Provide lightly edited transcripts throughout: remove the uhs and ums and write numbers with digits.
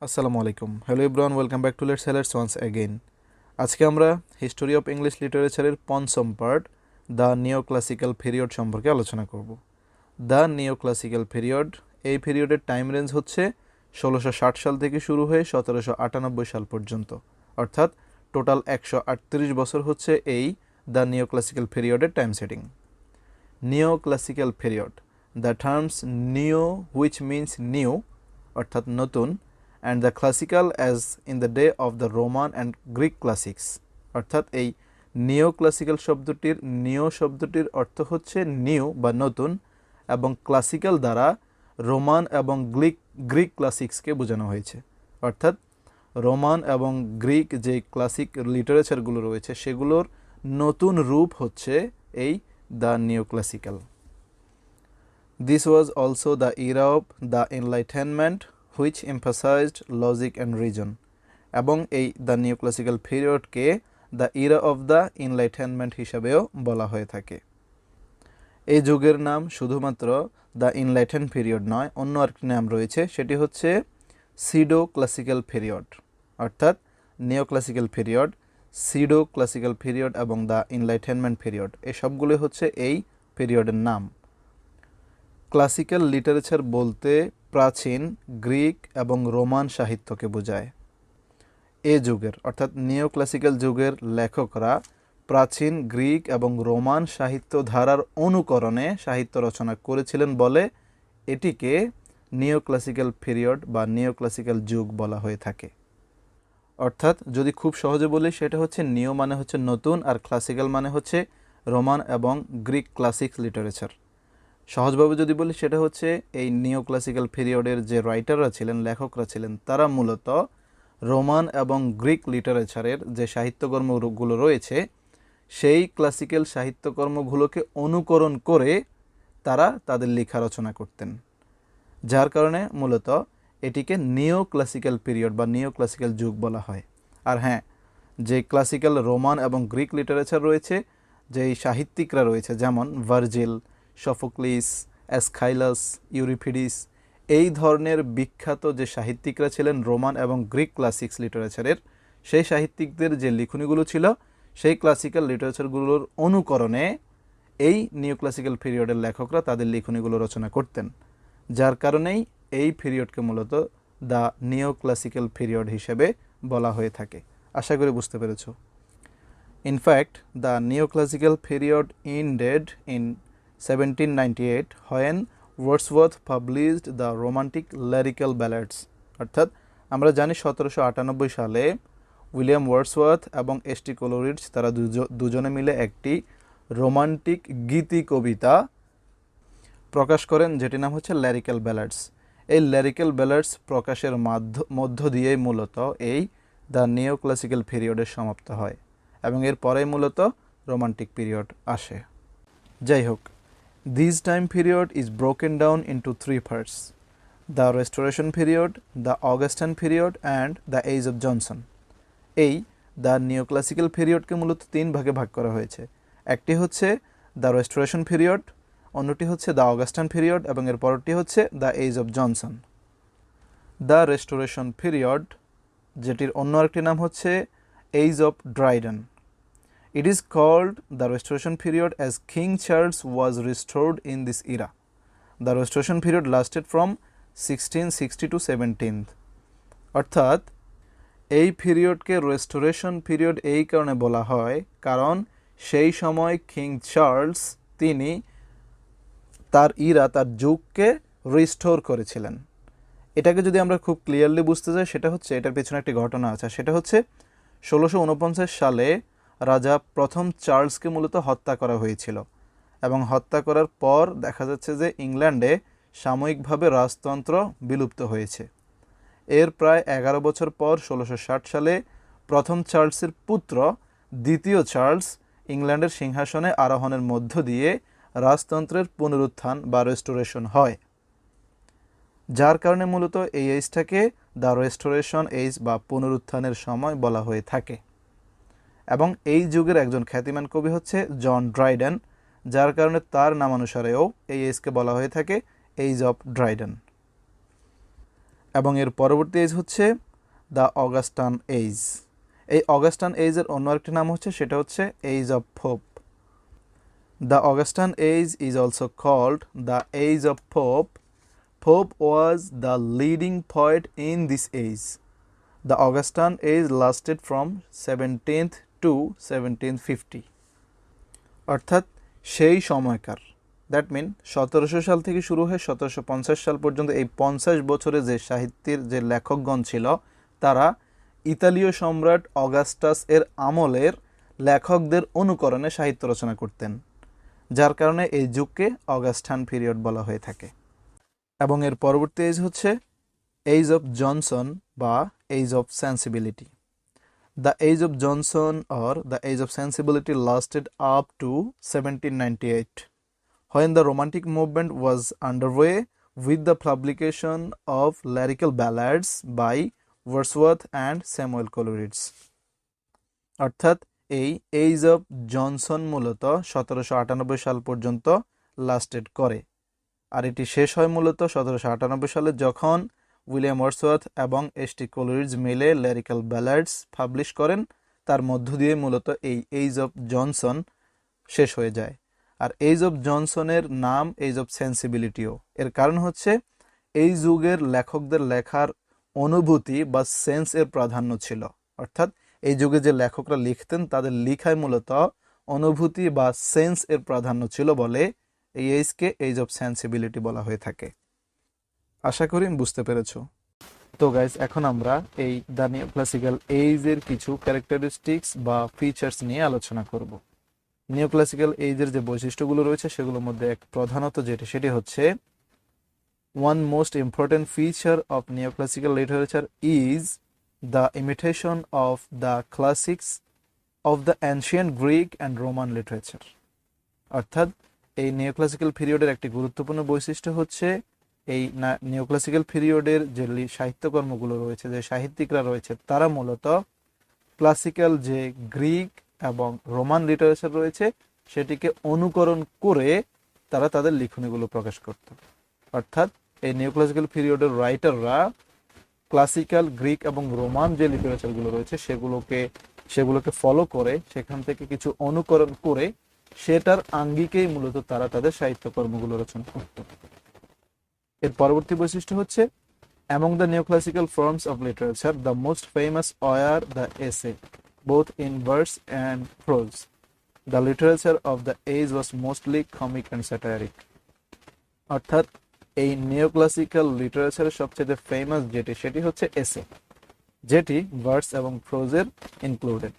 আসসালামু আলাইকুম। Hello everyone, welcome back to let's hellers once again. আজকে আমরা হিস্টোরি অফ ইংলিশ লিটারেচারের পঞ্চম part the neo classical period সম্পর্কে আলোচনা করব। দ্য নিও ক্লাসিক্যাল পিরিয়ড, এই পিরিয়ডের টাইম রেঞ্জ হচ্ছে 1660 সাল থেকে শুরু হয়ে 1798 সাল পর্যন্ত, অর্থাৎ টোটাল 138 বছর হচ্ছে এই দ্য নিও ক্লাসিক্যাল পিরিয়ডের টাইম সেটিং। নিও ক্লাসিক্যাল পিরিয়ড, দ্য টার্মস নিও হুইচ মিনস নিউ অর্থাৎ নতুন, and the classical as in the day of the Roman and Greek classics, অর্থাৎ এই নিও ক্লাসিক্যাল শব্দটির নিও শব্দটির অর্থ হচ্ছে নিউ বা নতুন, এবং ক্লাসিক্যাল দ্বারা রোমান এবং গ্রিক ক্লাসিক্সকে বোঝানো হয়েছে। অর্থাৎ রোমান এবং গ্রিক যে ক্লাসিক লিটারেচারগুলো রয়েছে সেগুলোর নতুন রূপ হচ্ছে এই the neo classical. This was also the era of the enlightenment which emphasized logic and reason, এবং এই দ্য নিও ক্লাসিক্যাল পিরিয়ডকে the era of the enlightenment হিসাবেও বলা হয়ে থাকে। এই যুগের নাম শুধুমাত্র দ্য এনলাইটেন পিরিয়ড নয়, অন্য আরেকটি নাম রয়েছে, সেটি হচ্ছে সিডো ক্লাসিক্যাল পিরিয়ড। অর্থাৎ নিও ক্লাসিক্যাল পিরিয়ড, সিডো ক্লাসিক্যাল পিরিয়ড এবং দ্য এনলাইটেনমেন্ট পিরিয়ড, এই সবগুলো হচ্ছে এই পিরিয়ডের নাম। ক্লাসিক্যাল লিটারেচার বলতে প্রাচীন গ্রিক এবং রোমান সাহিত্যকে বোঝায়। এ যুগের অর্থাৎ নিও ক্লাসিক্যাল যুগের লেখকরা প্রাচীন গ্রিক এবং রোমান সাহিত্য ধারার অনুকরণে সাহিত্য রচনা করেছিলেন বলে এটিকে নিও ক্লাসিক্যাল পিরিয়ড বা নিও ক্লাসিক্যাল যুগ বলা হয়ে থাকে। অর্থাৎ যদি খুব সহজে বলি সেটা হচ্ছে নিও মানে হচ্ছে নতুন, আর ক্লাসিক্যাল মানে হচ্ছে রোমান এবং গ্রিক ক্লাসিক্স লিটারেচার। সহজভাবে যদি বলি সেটা হচ্ছে এই নিও ক্লাসিক্যাল পিরিয়ডের যে রাইটাররা ছিলেন, লেখকরা ছিলেন, তারা মূলত রোমান এবং গ্রিক লিটারেচারের যে সাহিত্যকর্মগুলো রয়েছে সেই ক্লাসিক্যাল সাহিত্যকর্মগুলোকে অনুকরণ করে তারা তাদের লেখা রচনা করতেন, যার কারণে মূলত এটিকে নিও ক্লাসিক্যাল পিরিয়ড বা নিও ক্লাসিক্যাল যুগ বলা হয়। আর হ্যাঁ, যে ক্লাসিক্যাল রোমান এবং গ্রিক লিটারেচার রয়েছে, যেই সাহিত্যিকরা রয়েছে যেমন ভার্জিল, সফোক্লিস, অ্যাসখাইলাস, ইউরিপিডিস, এই ধরনের বিখ্যাত যে সাহিত্যিকরা ছিলেন রোমান এবং গ্রিক ক্লাসিক্স লিটারেচারের, সেই সাহিত্যিকদের যে লিখনীগুলো ছিল সেই ক্লাসিক্যাল লিটারেচারগুলোর অনুকরণে এই নিও ক্লাসিক্যাল পিরিয়ডের লেখকরা তাদের লিখনীগুলো রচনা করতেন, যার কারণেই এই পিরিয়ডকে মূলত দ্য নিও ক্লাসিক্যাল পিরিয়ড হিসেবে বলা হয়ে থাকে। আশা করি বুঝতে পেরেছ। In fact the neo classical period ended in 1798 when Wordsworth published the romantic lyrical ballads, অর্থাৎ আমরা জানি 1798 সালে উইলিয়াম ওয়ার্ডসওয়ার্থ এবং এস.টি. কোলরিডজ তারা দুজনে মিলে একটি রোমান্টিক গীতি কবিতা প্রকাশ করেন, যেটির নাম হচ্ছে লিরিক্যাল ব্যালাডস। এই লিরিক্যাল ব্যালাডস প্রকাশের মধ্য দিয়েই মূলত এই দ্য নিও ক্লাসিক্যাল পিরিয়ডের সমাপ্ত হয় এবং এর পরেই মূলত রোমান্টিক পিরিয়ড আসে। যাই হোক, this time period is broken down into three parts: the Restoration period, the Augustan period and the Age of Johnson. এই দ্য নিওক্লাসিক্যাল পিরিয়ডকে মূলত তিন ভাগে ভাগ করা হয়েছে। একটি হচ্ছে দ্য রেস্টোরেশন পিরিয়ড, অন্যটি হচ্ছে দ্য অগাস্টান পিরিয়ড এবং এর পরটি হচ্ছে the age of Johnson. The restoration period, যেটির অন্য আরেকটি নাম হচ্ছে age of Dryden. It is called the Restoration period as King Charles was restored in this era. The Restoration period lasted from 1660 to 17th. অর্থাৎ এই পিরিয়ডকে restoration period এই কারণে বলা হয় কারণ সেই সময় কিং চার্লস তিনি তার তার যুগকে রিস্টোর করেছিলেন। এটাকে যদি আমরা খুব ক্লিয়ারলি বুঝতে চাই সেটা হচ্ছে, এটার পেছনে একটি ঘটনা আছে, সেটা হচ্ছে 1649 সালে রাজা প্রথম চার্লসকে মূলত হত্যা করা হয়েছিল এবং হত্যা করার পর দেখা যাচ্ছে যে ইংল্যান্ডে সাময়িকভাবে রাজতন্ত্র বিলুপ্ত হয়েছে। এর প্রায় 11 বছর পর 1660 সালে প্রথম চার্লসের পুত্র দ্বিতীয় চার্লস ইংল্যান্ডের সিংহাসনে আরোহণের মধ্য দিয়ে রাজতন্ত্রের পুনরুত্থান বা রেস্টোরেশন হয়, যার কারণে মূলত এই এজটাকে দ্য রেস্টোরেশন এজ বা পুনরুত্থানের সময় বলা হয়ে থাকে। এবং এই যুগের একজন খ্যাতিমান কবি হচ্ছে জন ড্রাইডেন, যার কারণে তার নামানুসারেও এই এজকে বলা হয়ে থাকে এজ অফ ড্রাইডেন। এবং এর পরবর্তী এজ হচ্ছে দ্য অগাস্টান এজ। এই অগাস্টান এজের অন্য একটি নাম হচ্ছে, সেটা হচ্ছে age of Pope. The Augustan age is also called the age of Pope. Pope was the leading poet in this age. The Augustan age lasted from 17th to 1750. অর্থাৎ সেই সময়কার, দ্যাট মিন 1700 সাল থেকে শুরু হয়ে 1750 সাল পর্যন্ত এই 50 বছরে যে সাহিত্যের যে লেখকগণ ছিল, তারা ইতালীয় সম্রাট অগাস্টাস এর আমলের লেখকদের অনুকরণে সাহিত্য রচনা করতেন, যার কারণে এই যুগকে অগাস্টান পিরিয়ড বলা হয়ে থাকে। এবং এর পরবর্তী এজ হচ্ছে এজ অফ জনসন বা age of sensibility. The age of Johnson or the age of sensibility lasted up to 1798, when the romantic movement was underway with the publication of lyrical ballads by Wordsworth and Samuel Coleridge. অর্থাৎ এই age of Johnson মূলত 1798 সাল পর্যন্ত lasted করে, আর এটি শেষ হয় মূলত 1798 সালে, যখন উইলিয়াম ওয়ার্ডসওয়ার্থ এবং এস.টি. কোলরিজ মিলে লিরিক্যাল ব্যালাডস পাবলিশ করেন। তার মধ্য দিয়ে মূলত এই এজ অফ জনসন শেষ হয়ে যায়। আর এজ অফ জনসনের নাম এজ অফ সেন্সিবিলিটিও। এর কারণ হচ্ছে এই যুগের লেখকদের লেখার অনুভূতি বা সেন্স এর প্রাধান্য ছিল। অর্থাৎ এই যুগে যে লেখকরা লিখতেন, তাদের লেখায় মূলত অনুভূতি বা সেন্স এর প্রাধান্য ছিল বলে এই এজকে এজ অফ সেন্সিবিলিটি বলা হয়ে থাকে। আশা করি বুঝতে পেরেছো। তো গাইস, এখন আমরা এই দ্য নিওক্লাসিক্যাল এজের কিছু ক্যারেক্টারিস্টিক্স বা ফিচার্স নিয়ে আলোচনা করব। নিওক্লাসিক্যাল এজের যে বৈশিষ্ট্যগুলো রয়েছে সেগুলোর মধ্যে এক প্রধানত সেটি হচ্ছে, one most important feature of neoclassical literature is the imitation of the classics of the ancient Greek and Roman literature. অর্থাৎ এই নিওক্লাসিক্যাল পিরিয়ডের একটি গুরুত্বপূর্ণ বৈশিষ্ট্য হচ্ছে এই নিওক্লাসিক্যাল পিরিয়ডের যে সাহিত্যকর্মগুলো রয়েছে, যে সাহিত্যিকরা রয়েছে, তারা মূলত ক্লাসিক্যাল যে গ্রিক এবং রোমান লিটারেচার রয়েছে সেটিকে অনুকরণ করে তারা তাদের লিখনীগুলো প্রকাশ করত। অর্থাৎ এই নিওক্লাসিক্যাল পিরিয়ডের রাইটাররা ক্লাসিক্যাল গ্রিক এবং রোমান যে লিটারেচারগুলো রয়েছে সেগুলোকে ফলো করে, সেখান থেকে কিছু অনুকরণ করে সেটার আঙ্গিকেই মূলত তারা তাদের সাহিত্যকর্মগুলো রচনা করত। এর পরবর্তী বৈশিষ্ট্য হচ্ছে, among the neoclassical forms of literature the most famous were the essay, both in verse and prose. The literature of the age was mostly comic and satiric. অর্থাৎ এই নিওক্লাসিক্যাল লিটারেচারের সবচেয়ে ফেমাস সেটি হচ্ছে এসে, যেটি ভার্স এবং প্রোজের ইনক্লুডেড,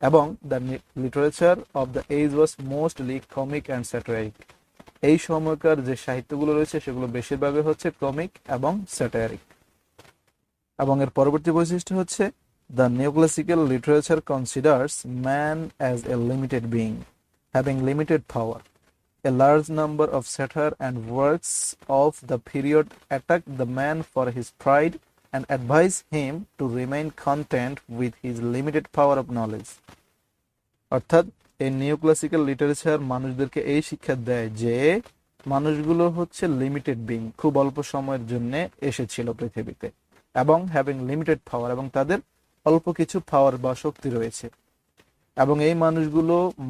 এবং the literature of the age was mostly comic and satiric. এই সময়কার যে সাহিত্যগুলো রয়েছে সেগুলো বেশিরভাগই হচ্ছে কমিক এবং স্যাটারিক। এবং এর পরবর্তী বৈশিষ্ট্য হচ্ছে, the neoclassical literature considers man as a limited being, having limited power. A large number of satire and works of the period attack the man for his pride and advise him to remain content with his limited power of knowledge. অর্থাৎ এই neoclassical literature মানুষদেরকে এই শিক্ষা দেয় যে মানুষগুলো হচ্ছে limited being, খুব অল্প সময়ের জন্য এসেছিল পৃথিবীতে, এবং হ্যাভিং লিমিটেড পাওয়ার, এবং তাদের অল্প কিছু পাওয়ার বা শক্তি রয়েছে, এবং এই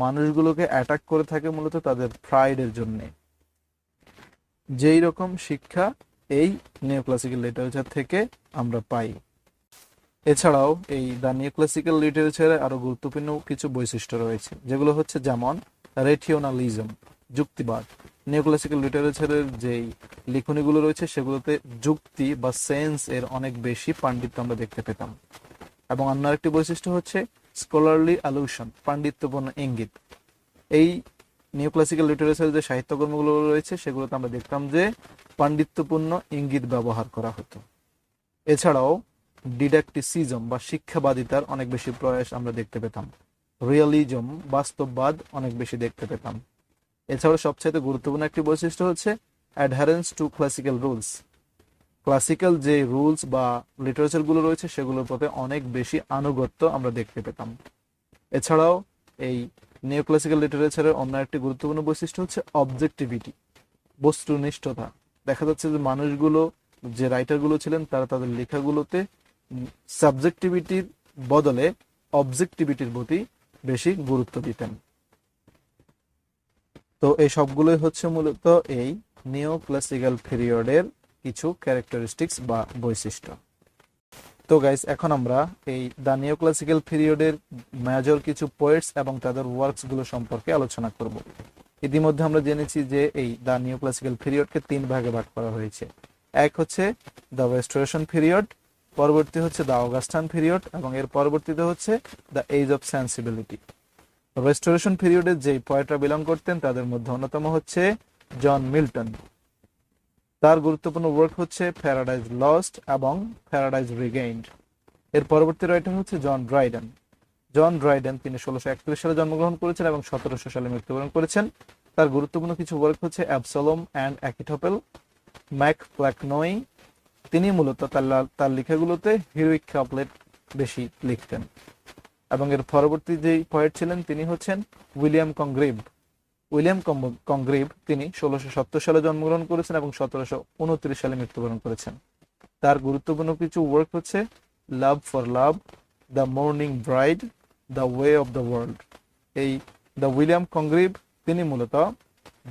মানুষগুলোকে অ্যাটাক করে থাকে মূলত তাদের প্রাইডের জন্য। যেই রকম শিক্ষা এই নিওক্লাসিক্যাল লিটারেচার থেকে আমরা পাই। এছাড়াও এই দ্য নিওক্লাসিক্যাল লিটারেচারে আরো গুরুত্বপূর্ণ কিছু বৈশিষ্ট্য রয়েছে, যেগুলো হচ্ছে যেমন রেটিওনালিজম, যুক্তিবাদ। নিওক্লাসিক্যাল লিটারেচারের যেই লিখনীগুলো রয়েছে সেগুলোতে যুক্তি বা সেন্স এর অনেক বেশি পাণ্ডিত্য আমরা দেখতে পেতাম। এবং অন্য একটি বৈশিষ্ট্য হচ্ছে স্কলারলি অ্যালুশন, পাণ্ডিত্যপূর্ণ ইঙ্গিত। এই নিওক্লাসিক্যাল লিটারেচারের যে সাহিত্যকর্মগুলো রয়েছে সেগুলোতে আমরা দেখতাম যে পাণ্ডিত্যপূর্ণ ইঙ্গিত ব্যবহার করা হতো। এছাড়াও ডিডাকটিসিজম বা শিক্ষাবাদিতার অনেক বেশি প্রয়াস আমরা দেখতে পেতাম। রিয়েলিজম, বাস্তববাদ অনেক বেশি দেখতে পেতাম। এছাড়াও সবচেয়ে গুরুত্বপূর্ণ একটি বৈশিষ্ট্য হচ্ছে adherence to classical rules. Classical যে রুলস বা লিটারেচারগুলো রয়েছে সেগুলোর প্রতি অনেক বেশি আনুগত্য আমরা দেখতে পেতাম। এছাড়াও এই নিওক্লাসিক্যাল লিটারেচারের অন্য একটি গুরুত্বপূর্ণ বৈশিষ্ট্য হচ্ছে অবজেক্টিভিটি, বস্তুনিষ্ঠতা। দেখা যাচ্ছে যে মানুষগুলো যে রাইটারগুলো ছিলেন তারা তাদের লেখাগুলোতে সাবজেক্টিভিটির বদলে অবজেক্টিভিটির প্রতি বেশি গুরুত্ব দিতেন। তো এই সবগুলোই হচ্ছে মূলত এই নিও ক্লাসিক্যাল পিরিয়ডের কিছু ক্যারেক্টারিস্টিক্স বা বৈশিষ্ট্য। তো গাইস, এখন আমরা এই দ্য নিও ক্লাসিক্যাল পিরিয়ডের মেজর কিছু পোয়েটস এবং তাদের ওয়ার্কসগুলো সম্পর্কে আলোচনা করব। ইতিমধ্যে আমরা জেনেছি যে এই দ্য নিও ক্লাসিক্যাল পিরিয়ডকে 3 ভাগে ভাগ করা হয়েছে। এক হচ্ছে দ্য রেস্টোরেশন পিরিয়ড, পরবর্তী হচ্ছে দ্য অগাস্টান পিরিয়ড এবং এর পরবর্তীতে হচ্ছে the age of sensibility. Restoration পিরিয়ডে যেই পোয়েটরা বিলং করতেন তাদের মধ্যে অন্যতম হচ্ছে জন মিল্টন। তার গুরুত্বপূর্ণ ওয়ার্ক হচ্ছে প্যারাডাইজ লস্ট এবং প্যারাডাইজ রিগেইনড। এর পরবর্তী রাইটার হচ্ছে জন ড্রাইডেন। জন ড্রাইডেন তিনি 1631 সালে জন্মগ্রহণ করেছেন এবং 1700 সালে মৃত্যুবরণ করেছেন। তার গুরুত্বপূর্ণ কিছু ওয়ার্ক হচ্ছে অ্যাবসলম অ্যান্ড অ্যাকিথোপেল, ম্যাক প্ল্যাকনোই। তিনি মূলত তার লেখাগুলোতে হিরোইক কাপলেট বেশি লিখতেন। এবং এর পরবর্তী যেই পয়েট ছিলেন তিনি হচ্ছেন উইলিয়াম কংগ্রিভ। উইলিয়াম কংগ্রিভ তিনি 1670 সালে জন্মগ্রহণ করেছেন এবং 1729 সালে মৃত্যুবরণ করেছেন। তার গুরুত্বপূর্ণ কিছু ওয়ার্ক হচ্ছে love for love, the morning bride, the way of the world. এই দ্য উইলিয়াম কংগ্রিভ তিনি মূলত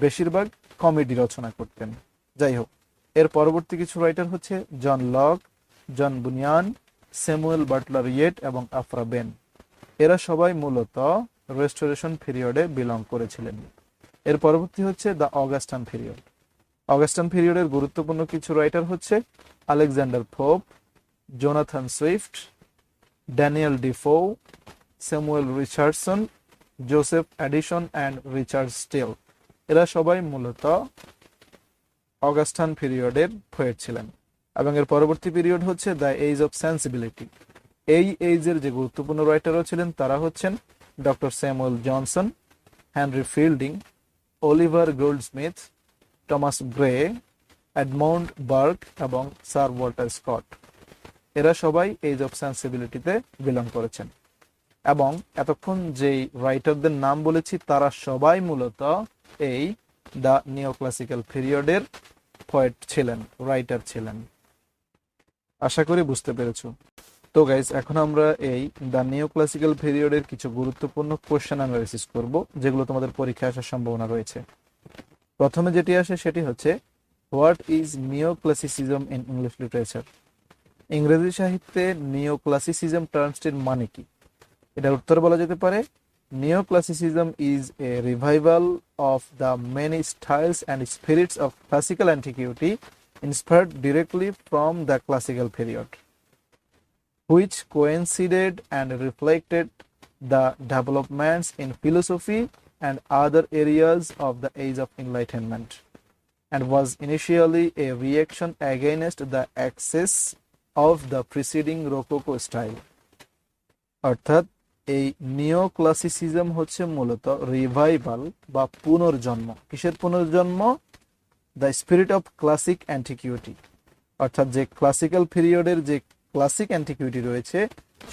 বেশিরভাগ কমেডি রচনা করতেন। যাই হোক, এর পরবর্তী কিছু রাইটার হচ্ছে জন লক, জন বুনিয়ান, স্যামুয়েল বাটলার ইয়েট এবং আফরা বেন। এরা সবাই মূলত রেস্টোরেশন পিরিয়ডে বিলং করেছিলেন। এর পরবর্তী হচ্ছে দ্য অগাস্টান পিরিয়ড। অগাস্টান পিরিয়ডের গুরুত্বপূর্ণ কিছু রাইটার হচ্ছে Alexander Pope, Jonathan Swift, Daniel Defoe, Samuel Richardson, Joseph Addison and Richard Steele. এরা সবাই মূলত অগাস্টান পিরিয়ডের পোয়েট ছিলেন। এবং এর পরবর্তী পিরিয়ড হচ্ছে দ্য এজ অফ সেন্সিবিলিটি। এই এজের যে গুরুত্বপূর্ণ রাইটারও ছিলেন তারা হচ্ছেন doctor Samuel Johnson, Henry Fielding, Oliver Goldsmith, Thomas Gray, Edmund Burke এবং স্যার ওয়াল্টার স্কট। এরা সবাই এজ অফ সেন্সিবিলিটিতে বিলং করেছেন। এবং এতক্ষণ যেই রাইটারদের নাম বলেছি তারা সবাই মূলত এই দ্য নিওক্লাসিক্যাল পিরিয়ডের পোয়েট ছিলেন, রাইটার ছিলেন। আশা করি বুঝতে পেরেছো। তো গাইজ, এখন আমরা এই দ্য নিওক্লাসিক্যাল পিরিয়ডের কিছু গুরুত্বপূর্ণ কোশ্চেন অ্যানালাইসিস করব, যেগুলো তোমাদের পরীক্ষায় আসার সম্ভাবনা রয়েছে। প্রথমে যেটি আসে সেটি হচ্ছে what is neoclassicism in English literature. ইংরেজি সাহিত্যে নিওক্লাসিসিজম টার্মসটির মানে কি? এটার উত্তর বলা যেতে পারে neoclassicism is a revival of the many styles and spirits of classical antiquity inspired directly from the classical period, which coincided and reflected the developments in philosophy and other areas of the Age of Enlightenment, and was initially a reaction against the excess of the preceding Rococo style. অর্থাৎ এই নিওক্লাসিসিজম হচ্ছে মূলত revival বা পুনর্জন্ম। কিসের পুনর্জন্ম? The spirit of classic অ্যান্টিকিউটি, অর্থাৎ যে ক্লাসিক্যাল পিরিয়ডের যে ক্লাসিক অ্যান্টিকিউটি রয়েছে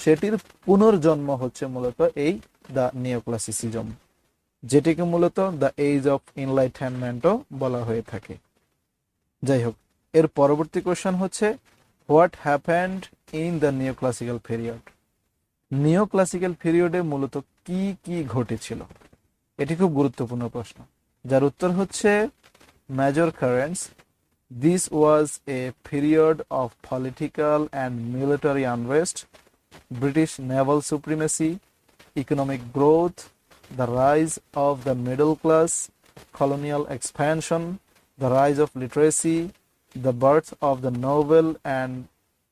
সেটির পুনর্জন্ম হচ্ছে মূলত এই দ্য নিওক্লাসিসিজম, যেটিকে মূলত দ্য এজ অফ এনলাইটেনমেন্টও বলা হয়ে থাকে। যাই হোক, এর পরবর্তী কোশ্চেন হচ্ছে what happened in the neoclassical period. Neoclassical পিরিয়ডে মূলত কি কি ঘটেছিল? এটি খুব গুরুত্বপূর্ণ প্রশ্ন, যার উত্তর হচ্ছে major currents. This was a period of political and military unrest, British naval supremacy, economic growth, the rise of the middle class, colonial expansion, the rise of literacy, the birth of the novel and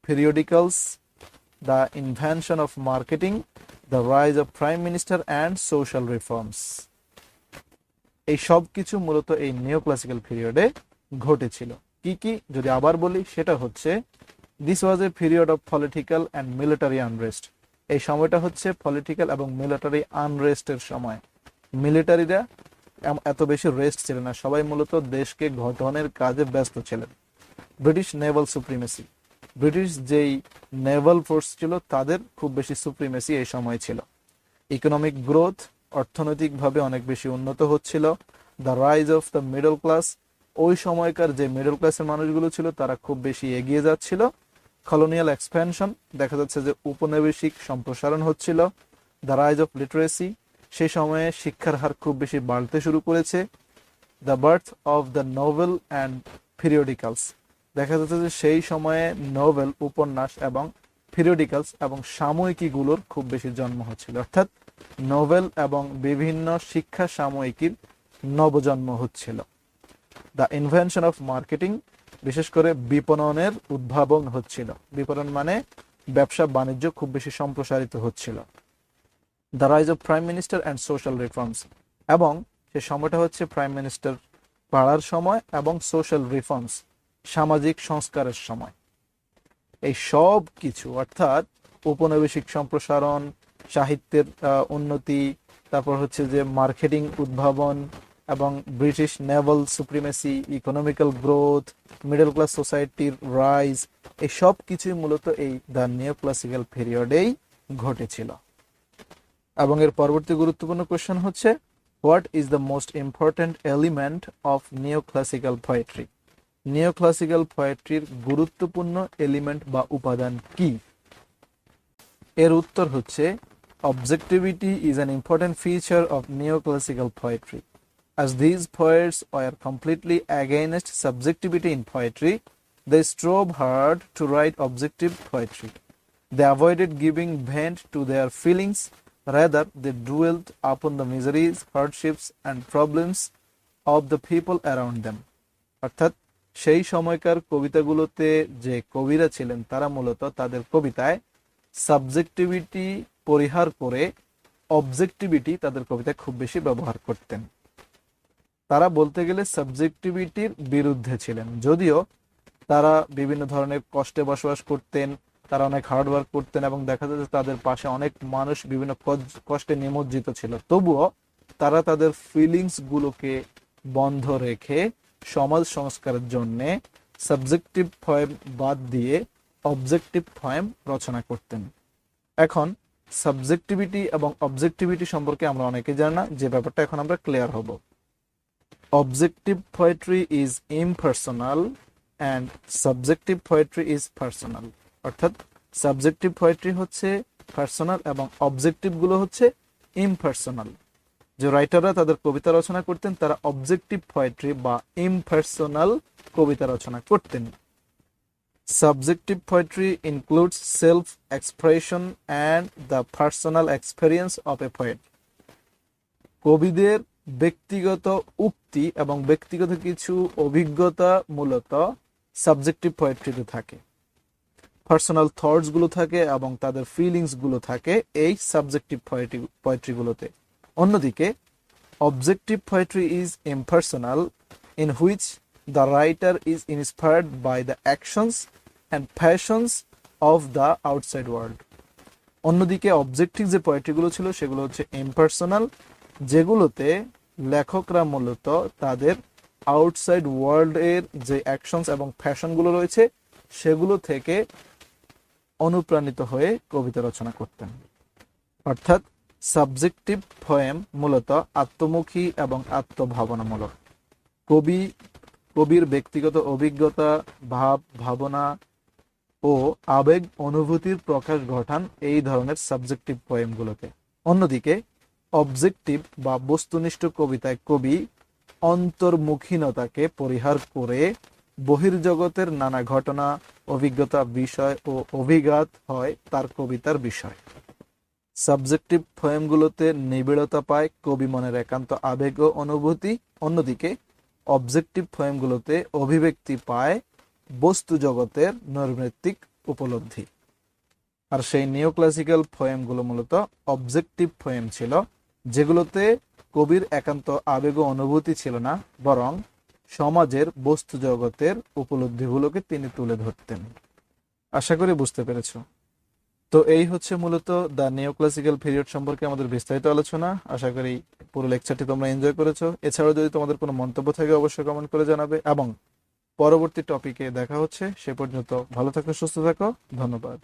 periodicals, the invention of marketing, the rise of prime minister and social reforms. এই সব কিছু মূলত এই neoclassical পিরিয়ডে ঘটেছিল। কি কি যদি আবার বলি, সেটা হচ্ছে this was a period of political and military unrest. এই সময়টা হচ্ছে পলিটিক্যাল এবং মিলিটারি আনরেস্টের সময়। মিলিটারিরা এত বেশি রেস্ট ছিল না, সবাই মূলত দেশকে গঠনের কাজে ব্যস্ত ছিলেন। ব্রিটিশ নেভাল সুপ্রিমেসি, ব্রিটিশ যেই নেভাল ফোর্স ছিল তাদের খুব বেশি সুপ্রিমেসি এই সময় ছিল। ইকোনমিক গ্রোথ, অর্থনৈতিকভাবে অনেক বেশি উন্নত হচ্ছিল। The rise of the middle class, ওই সময়কার যে মিডল ক্লাসের মানুষগুলো ছিল তারা খুব বেশি এগিয়ে যাচ্ছিল। কলোনিয়াল এক্সপ্যানশন, দেখা যাচ্ছে যে উপনিবেশিক সম্প্রসারণ হচ্ছিল। দ্য রাইজ অফ লিটারেসি, সেই সময়ে শিক্ষার হার খুব বেশি বাড়তে শুরু করেছে। The birth of the novel and periodicals, দেখা যাচ্ছে যে সেই সময়ে নোভেল, উপন্যাস এবং পিরিয়ডিক্যালস এবং সাময়িকীগুলোর খুব বেশি জন্ম হচ্ছিল, অর্থাৎ নোভেল এবং বিভিন্ন শিক্ষা সাময়িকীর নবজন্ম হচ্ছিল। দ্য ইনভেনশন অফ মার্কেটিং, বিশেষ করে বিপণনের উদ্ভাবন হচ্ছিল। বিপণন মানে ব্যবসা বাণিজ্য খুব বেশি সম্প্রসারিত হচ্ছিল। The rise of prime minister and social reforms, এবং সে সময়টা হচ্ছে প্রাইম মিনিস্টার বাড়ার সময় এবং সোশ্যাল রিফর্মস, সামাজিক সংস্কারের সময়। এই সব কিছু অর্থাৎ উপনিবেশিক সম্প্রসারণ, সাহিত্যের উন্নতি, তারপর হচ্ছে যে মার্কেটিং উদ্ভাবন এবং British Naval supremacy, economical growth, middle class সোসাইটির রাইজ, এই সব কিছুই মূলত এই দ্য নিও ক্লাসিক্যাল পিরিয়ডেই ঘটেছিল। এবং এর পরবর্তী গুরুত্বপূর্ণ কোশ্চেন হচ্ছে, what is the most important element of neo classical poetry? Neo classical পোয়েট্রির গুরুত্বপূর্ণ এলিমেন্ট বা উপাদান কি? এর উত্তর হচ্ছে, objectivity is an important feature of neo classical poetry. As these poets were completely against subjectivity in poetry, they strove hard to write objective poetry. They avoided giving vent to their feelings, rather they dwelt upon the miseries, hardships and problems of the people around them. অর্থাৎ সেই সময়কার কবিতাগুলোতে যে কবিরা ছিলেন তারা মূলত তাদের কবিতায় সাবজেক্টিভিটি পরিহার করে অবজেক্টিভিটি তাদের কবিতায় খুব বেশি ব্যবহার করতেন। তারা বলতে গেলে সাবজেক্টিভিটির বিরুদ্ধে ছিলেন, যদিও তারা বিভিন্ন ধরনের কষ্টে বসবাস করতেন, তারা অনেক হার্ডওয়ার্ক করতেন এবং দেখা যাচ্ছে তাদের পাশে অনেক মানুষ বিভিন্ন কষ্টে নিমজ্জিত ছিল, তবুও তারা তাদের ফিলিংস গুলোকে বন্ধ রেখে সমাজ সংস্কারের জন্য সাবজেক্টিভ পয়েম বাদ দিয়ে অবজেক্টিভ পয়েম রচনা করতেন। এখন সাবজেক্টিভিটি এবং অবজেক্টিভিটি সম্পর্কে আমরা অনেকে জানি না, যে ব্যাপারটা এখন আমরা ক্লিয়ার হব। Objective poetry is impersonal and subjective poetry is personal, অর্থাৎ সাবজেক্টিভ পোয়েট্রি হচ্ছে পার্সোনাল এবং অবজেক্টিভ গুলো হচ্ছে ইমপার্সোনাল। যে রাইটাররা তাদের কবিতা রচনা করতেন তারা অবজেক্টিভ পোয়েট্রি বা ইমপার্সোনাল কবিতা রচনা করতেন। Subjective poetry includes self-expression and the personal experience of a poet. কবিদের ব্যক্তিগত উক্তি এবং ব্যক্তিগত কিছু অভিজ্ঞতা মূলত সাবজেক্টিভ পোয়েট্রিতে থাকে, পার্সোনাল থটস গুলো থাকে এবং তাদের ফিলিংস গুলো থাকে এই সাবজেক্টিভ পোয়েট্রি গুলোতে। অন্যদিকে objective poetry is impersonal, in which the writer is inspired by the actions and passions of the outside world. অন্যদিকে অবজেক্টিভ যে পোয়েট্রিগুলো ছিল সেগুলো হচ্ছে ইমপার্সোনাল, যেগুলোতে লেখকরা মূলত তাদের আউটসাইড ওয়ার্ল্ড এর যে অ্যাকশনস এবং ফ্যাশনগুলো রয়েছে সেগুলো থেকে অনুপ্রাণিত হয়ে কবিতা রচনা করতেন। অর্থাৎ সাবজেক্টিভ পোয়েম মূলত আত্মমুখী এবং আত্মভাবনামূলক। কবির ব্যক্তিগত অভিজ্ঞতা, ভাব, ভাবনা ও আবেগ অনুভূতির প্রকাশ ঘটান এই ধরনের সাবজেক্টিভ পোয়েমগুলোতে। অন্যদিকে অবজেক্টিভ বা বস্তুনিষ্ঠ কবিতায় কবি অন্তর্মুখীনতাকে পরিহার করে বহির্জগতের নানা ঘটনা, অভিজ্ঞতা, বিষয় ও অভিঘাত হয় তার কবিতার বিষয়। সাবজেক্টিভ পোয়েমগুলোতে নিবিড়তা পায় কবি মনের একান্ত আবেগ ও অনুভূতি, অন্যদিকে অবজেক্টিভ পোয়েমগুলোতে অভিব্যক্তি পায় বস্তু জগতের নৈর্ব্যক্তিক উপলব্ধি। আর সেই নিও ক্লাসিক্যাল পোয়েমগুলো মূলত অবজেক্টিভ পোয়েম ছিল, যেগুলোতে কবির একান্ত আবেগ ও অনুভূতি ছিল না, বরং সমাজের বস্তু জগতের উপলব্ধিগুলোকে তিনি তুলে ধরতেন। আশা করি বুঝতে পেরেছো। তো এই হচ্ছে মূলত দ্য নিও ক্লাসিক্যাল পিরিয়ড সম্পর্কে আমাদের বিস্তারিত আলোচনা। আশা করি পুরো লেকচারটি তোমরা এনজয় করেছো। এছাড়াও যদি তোমাদের কোনো মন্তব্য থাকে অবশ্যই কমেন্ট করে জানাবে এবং পরবর্তী টপিকে দেখা হচ্ছে। সে পর্যন্ত ভালো থাকো, সুস্থ থাকো, ধন্যবাদ।